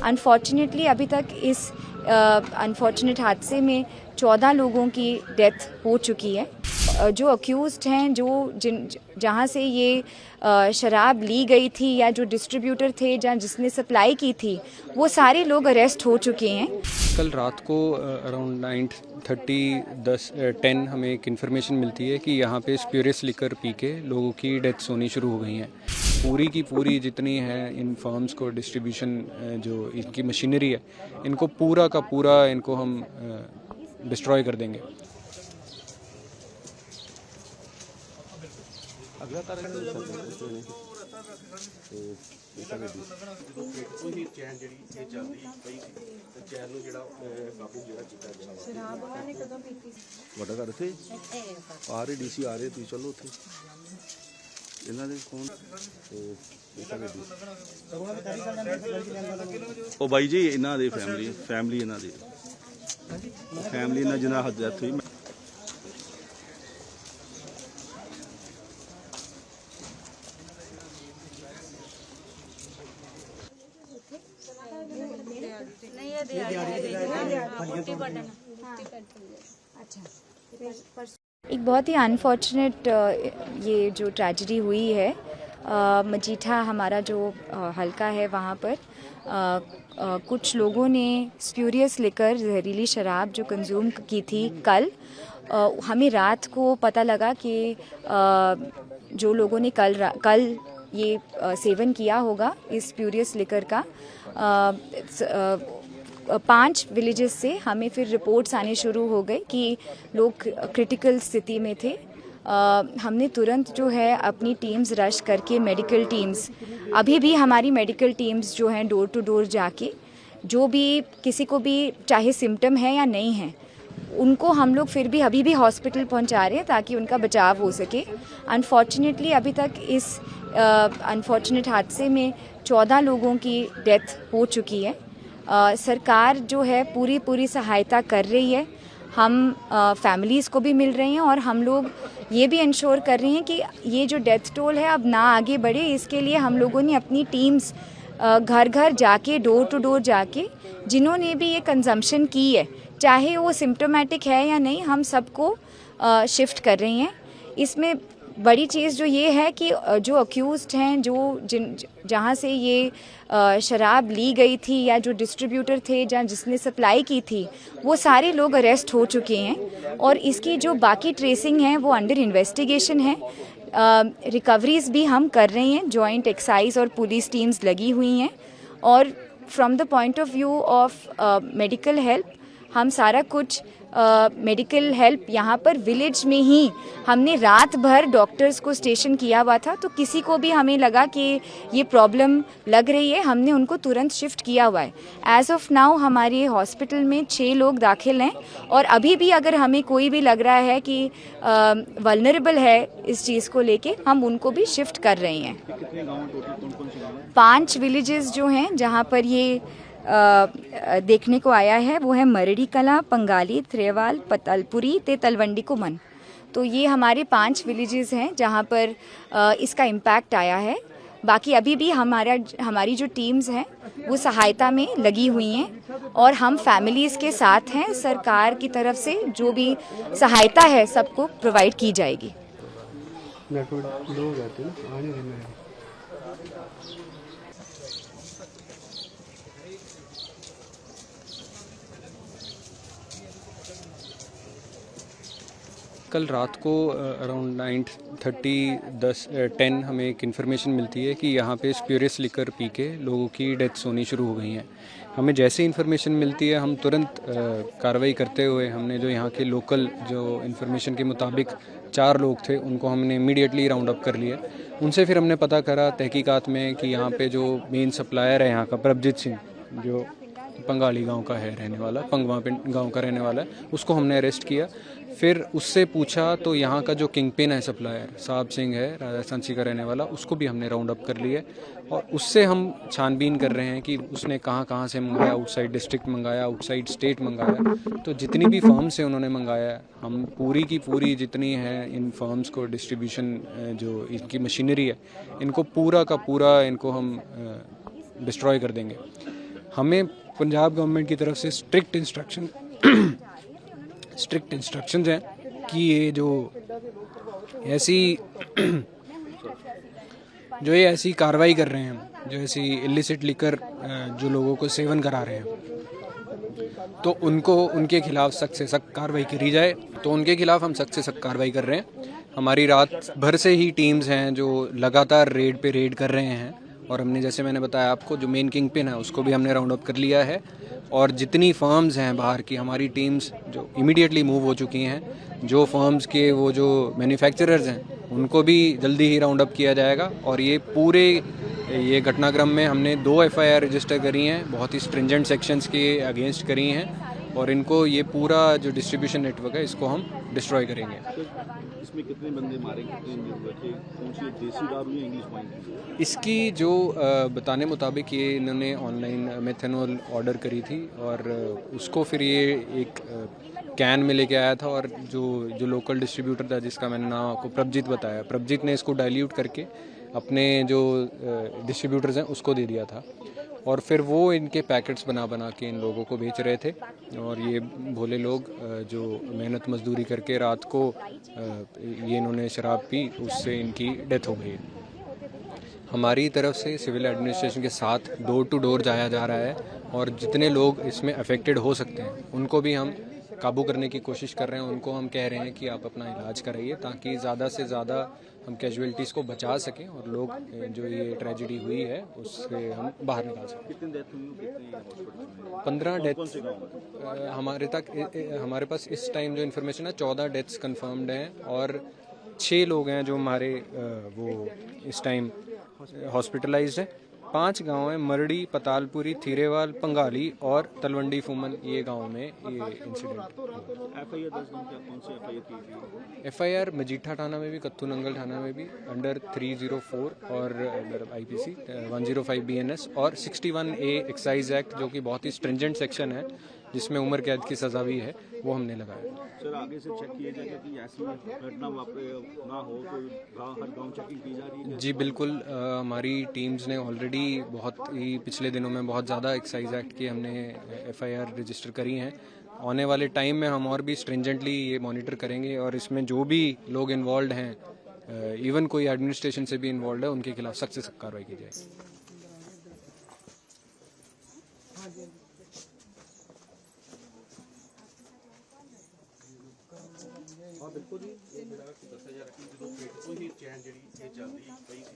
Unfortunately अभी तक इस अनफॉर्चुनेट हादसे में 14 लोगों की डेथ हो चुकी है। जो अक्यूज़्ड हैं, जहाँ से ये शराब ली गई थी या जो डिस्ट्रीब्यूटर थे, जिसने सप्लाई की थी, वो सारे लोग अरेस्ट हो चुके हैं। कल रात को अराउंड 9:30 हमें एक इन्फॉर्मेशन मिलती है कि यहाँ पे स्प्यूरियस लिकर पी के लोगों की डेथ्स होनी शुरू हो गई हैं। पूरी की पूरी जितनी है इन फर्म्स को डिस्ट्रीब्यूशन जो इनकी मशीनरी है, इनको पूरा का पूरा इनको हम डिस्ट्रॉय कर देंगे। ਵੱਡਾ ਘਰ ਇੱਥੇ ਆ ਰਹੇ ਡੀਸੀ ਆ ਰਹੇ, ਤੁਸੀਂ ਚਲੋ ਉੱਥੇ ਇਹਨਾਂ ਦੇ ਕੌਣ ਉਹ ਬਾਈ ਜੀ ਇਹਨਾਂ ਦੇ ਫੈਮਿਲੀ ਇਹਨਾਂ ਦੀ ਫੈਮਿਲੀ ਨਾਲ ਜਿਹਨਾਂ ਹੱਦ ਡੈਥ ਹੋਈ। एक बहुत ही अनफॉर्चुनेट ये जो ट्रेजेडी हुई है, मजीठा हमारा जो हल्का है वहाँ पर कुछ लोगों ने स्प्यूरियस लिकर जहरीली शराब जो कंज्यूम की थी कल। हमें रात को पता लगा कि जो लोगों ने कल ये सेवन किया होगा इस स्प्यूरियस लिकर का, 5 विलेजेस से हमें फिर रिपोर्ट्स आने शुरू हो गए कि लोग क्रिटिकल स्थिति में थे। हमने तुरंत जो है अपनी टीम्स रश करके, मेडिकल टीम्स, अभी भी हमारी मेडिकल टीम्स जो हैं डोर टू डोर जाके जो भी किसी को भी चाहे सिम्टम है या नहीं है, उनको हम लोग फिर भी अभी भी हॉस्पिटल पहुंचा रहे हैं ताकि उनका बचाव हो सके। अनफॉर्चुनेटली अभी तक इस अनफॉर्चुनेट हादसे में 14 लोगों की डेथ हो चुकी है। सरकार जो है पूरी सहायता कर रही है। हम फैमिलीज़ को भी मिल रहे हैं और हम लोग ये भी इंश्योर कर रहे हैं कि ये जो डेथ टोल है अब ना आगे बढ़े। इसके लिए हम लोगों ने अपनी टीम्स घर घर जाके, डोर टू डोर जाके, जिन्होंने भी ये कंजम्पशन की है, चाहे वो सिम्टोमेटिक है या नहीं, हम सबको शिफ्ट कर रही हैं। इसमें बड़ी चीज़ जो ये है कि जो अक्यूज़्ड हैं, जहाँ से ये शराब ली गई थी या जो डिस्ट्रीब्यूटर थे, जिसने सप्लाई की थी, वो सारे लोग अरेस्ट हो चुके हैं और इसकी जो बाकी ट्रेसिंग है वो अंडर इन्वेस्टिगेशन है। रिकवरीज भी हम कर रहे हैं, जॉइंट एक्साइज और पुलिस टीम्स लगी हुई हैं और from the point of view of medical help हम सारा कुछ मेडिकल हेल्प यहाँ पर विलेज में ही हमने रात भर डॉक्टर्स को स्टेशन किया हुआ था, तो किसी को भी हमें लगा कि ये प्रॉब्लम लग रही है, हमने उनको तुरंत शिफ्ट किया हुआ है। एज ऑफ नाउ हमारे हॉस्पिटल में 6 लोग दाखिल हैं और अभी भी अगर हमें कोई भी लग रहा है कि वल्नरेबल है इस चीज़ को लेके, हम उनको भी शिफ्ट कर रहे हैं। 5 विलेजेस जो हैं जहाँ पर ये देखने को आया है वो है मरड़ी कला, पंगाली, त्रेवाल, पतलपुरी ते तलवंडी कुमन। तो ये हमारे 5 विलेजेस हैं जहाँ पर इसका इम्पैक्ट आया है। बाकी अभी भी हमारी जो टीम्स हैं वो सहायता में लगी हुई हैं और हम फैमिलीज़ के साथ हैं। सरकार की तरफ से जो भी सहायता है सबको प्रोवाइड की जाएगी। कल रात को अराउंड 9:30 हमें एक इन्फॉर्मेशन मिलती है कि यहाँ पे स्प्यूरियस लिकर पी के लोगों की डेथ्स होनी शुरू हो गई हैं। हमें जैसे इन्फॉर्मेशन मिलती है हम तुरंत कार्रवाई करते हुए हमने जो यहाँ के लोकल जो इन्फॉर्मेशन के मुताबिक 4 लोग थे उनको हमने इमीडिएटली राउंड अप कर लिया। उनसे फिर हमने पता करा तहकीकात में कि यहाँ पे जो मेन सप्लायर है यहाँ का प्रभजीत सिंह, जो पंगाली गांव का है रहने वाला, पंगवा गांव का रहने वाला है, उसको हमने अरेस्ट किया। फिर उससे पूछा तो यहाँ का जो किंग पिन है सप्लायर साहब सिंह है, राजस्थान का रहने वाला, उसको भी हमने राउंड अप कर लिया और उससे हम छानबीन कर रहे हैं कि उसने कहाँ से मंगाया, आउटसाइड डिस्ट्रिक्ट मंगाया, आउटसाइड स्टेट मंगाया। तो जितनी भी फर्म से उन्होंने मंगाया, हम पूरी की पूरी जितनी है इन फर्म्स को डिस्ट्रीब्यूशन जो इनकी मशीनरी है, इनको पूरा का पूरा इनको हम डिस्ट्रॉय कर देंगे। हमें पंजाब गवर्नमेंट की तरफ से स्ट्रिक्ट इंस्ट्रक्शंस हैं कि ये जो ऐसी कार्रवाई कर रहे हैं, जो ऐसी इलिसिट लिकर जो लोगों को सेवन करा रहे हैं, तो उनके खिलाफ सख्त से सख्त कार्रवाई करी जाए। तो उनके खिलाफ हम सख्त से सख्त कार्रवाई कर रहे हैं। हमारी रात भर से ही टीम्स हैं जो लगातार रेड पे रेड कर रहे हैं, और हमने, जैसे मैंने बताया आपको, जो मेन किंग पिन है उसको भी हमने राउंड अप कर लिया है। और जितनी फर्म्स हैं बाहर की, हमारी टीम्स जो इमीडिएटली मूव हो चुकी हैं। जो फर्म्स के वो जो मैन्युफैक्चरर्स हैं उनको भी जल्दी ही राउंड अप किया जाएगा। और ये घटनाक्रम में हमने 2 FIR रजिस्टर करी हैं, बहुत ही स्ट्रिंजेंट सेक्शंस के अगेंस्ट करी हैं, और इनको ये पूरा जो डिस्ट्रीब्यूशन नेटवर्क है इसको हम डिस्ट्रॉय करेंगे। इसमें कितने बंदे मारे, कितने इंजर्ड हुए, कौन सी देसी दारू या इंग्लिश वाइन? इसकी जो बताने मुताबिक ये इन्होंने ऑनलाइन मेथनॉल ऑर्डर करी थी, और उसको फिर ये एक कैन में लेके आया था, और जो लोकल डिस्ट्रीब्यूटर था जिसका मैंने नाम आपको प्रभजीत बताया, प्रभजीत ने इसको डाइल्यूट करके अपने जो डिस्ट्रीब्यूटर्स हैं उसको दे दिया था, और फिर वो इनके पैकेट्स बना के इन लोगों को बेच रहे थे। और ये भोले लोग जो मेहनत मजदूरी करके रात को ये इन्होंने शराब पी, उससे इनकी डेथ हो गई। हमारी तरफ से सिविल एडमिनिस्ट्रेशन के साथ डोर टू डोर जाया जा रहा है, और जितने लोग इसमें अफेक्टेड हो सकते हैं उनको भी हम काबू करने की कोशिश कर रहे हैं। उनको हम कह रहे हैं कि आप अपना इलाज कराइए, ताकि ज़्यादा से ज़्यादा हम कैजुअलिटीज़ को बचा सकें और लोग जो ये ट्रेजेडी हुई है उससे हम बाहर निकाल सकें। कितनी डेथ हुई, कितनी 15 डेथ्स हमारे पास इस टाइम जो इन्फॉर्मेशन है, 14 डेथ्स कंफर्म्ड हैं, और 6 लोग हैं जो हमारे वो इस टाइम हॉस्पिटलाइज्ड हैं। 5 गांव हैं, मरड़ी, पतालपुरी, थीरेवाल, पंगाली और तलवंडी फूमन, ये गांव में ये इंसिडेंट। FIR 10 दिन क्या, कौन सी FIR की थी? FIR मजीठा थाना में भी, कत्तू नंगल थाना में भी, अंडर 304 और अंडर IPC 105 BNS और 61A एक्साइज एक्ट, जो कि बहुत ही स्ट्रिंजेंट सेक्शन है जिसमें उम्र कैद की सज़ा भी है, वो हमने लगाया। सर आगे से चेक किया जाएगा कि ऐसी घटना ना हो, तो हर गांव चेकिंग की जा रही है? जी बिल्कुल, हमारी टीम्स ने ऑलरेडी बहुत ही पिछले दिनों में बहुत ज़्यादा एक्साइज एक्ट की हमने FIR रजिस्टर करी हैं। आने वाले टाइम में हम और भी स्ट्रिंजेंटली ये मॉनिटर करेंगे, और इसमें जो भी लोग इन्वॉल्व हैं, इवन कोई एडमिनिस्ट्रेशन से भी इन्वॉल्व है, उनके खिलाफ सख्त से सख्त कार्रवाई की जाएगी। हाँ बिल्कुल जी, मेरा दसा जा रहा कि जो पेट को ही चैन जी ये चल रही पई सी।